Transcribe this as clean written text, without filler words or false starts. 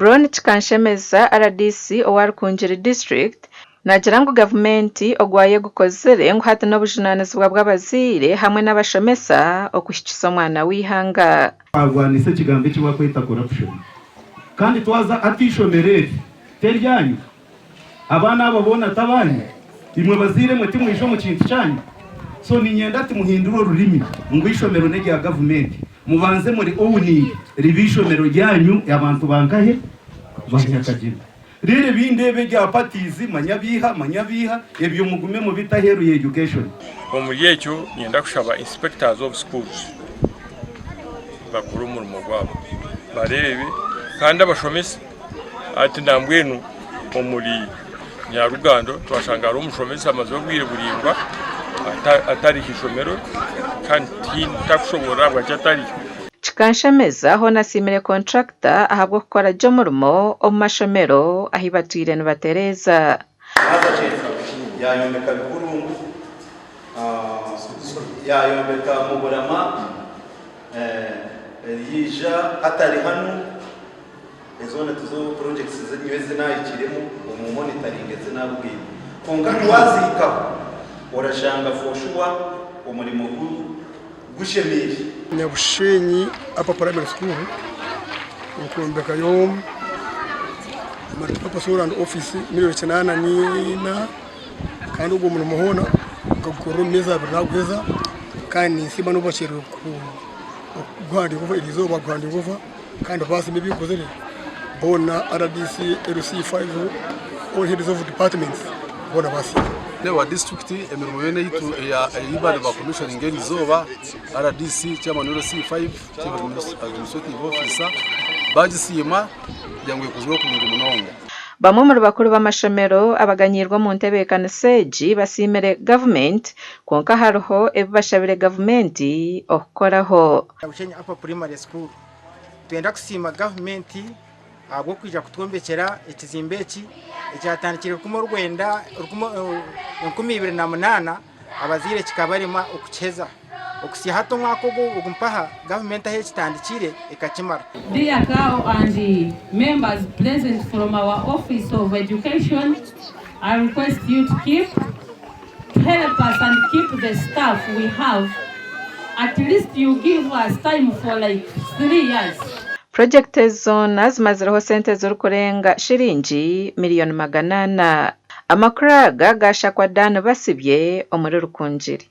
Brown Chikanshemeza RDC owarukungiri district nagira ngo gavumenti ogwaye gukozere ngo hati n'obujunanizibwa bw'abaziire hamwe n'abashomesa okuhikisa omwana w'ihanga agwanise kigambo kiwa kweta corruption kandi twaza atishomerere teryanyu abana babona tabanye imwe bazire mwe timwisho mu kintu cyanyu so ni nyenda ati muhindura ururimi ngo ishomero ne rya gavumenti mubanze muri owuni ribishomero ryanyu abantu bangahe banyakagira rere bindebe rya patizi manyabiha ebyo mugume mu bitaheruye education omuyekyo nyenda kushaba inspectors of schools bakuru mu mugwabo barebe kandi abashomesa ati ndambwenu omuri Nyarugando twashanga ari umushomesa amaze obwire burindwa atari hishomero kandi takushobora bwacatari Chikanshemeza ho nasimire contractor ahabwo gukora jo murimo omashomero ahibatwire nibatereza yayombeka bikurungu yayombeka mugorama yija atari hano ezone tuzo projects zinyweze nayikiremo umumonitoring zinabwiye konga twazika orashanga foshwa umurimo gushemije Nyabushenyi apa primary school ukumbeka yo multipurpose and office miliyoni 8 kandi ubwo umuntu muhona gukora neza biragweza kandi nsiba no bashira ku gwandi kuva ilizoba gwandi kuva kandi basi mibikoze bona RDC LC5 all heads of departments bona basi wa district emirimo yene yitu ya ibale ba commissioning ngelizoba RDC chairman LC5 chief administrative officer bagisima yangwe kuzwe ku ngo munonga bamwe mu bakuru b'amashomero abaganyirwa mu ntebekana seji basimere government konka hariho ebashabire government okukoraho Nyabushenyi upper primary school twenda kusima government abo kwija kutwombekera ekizimbe eki ekyatandikire kuma Rwanda 2008 abazire kikabarima okucheza okusiha hato mwako ogumpaha government ahe kitandikire ekakimara. Dear Kao and the members present from our Office of Education, I request you to help us and keep the staff we have. At least you give us time for like 3 years. Project zona zimazireho sente z'urukurenga shiringi miliyoni 800 amakuraga gashakwa dano basibye omuri Rukungiri.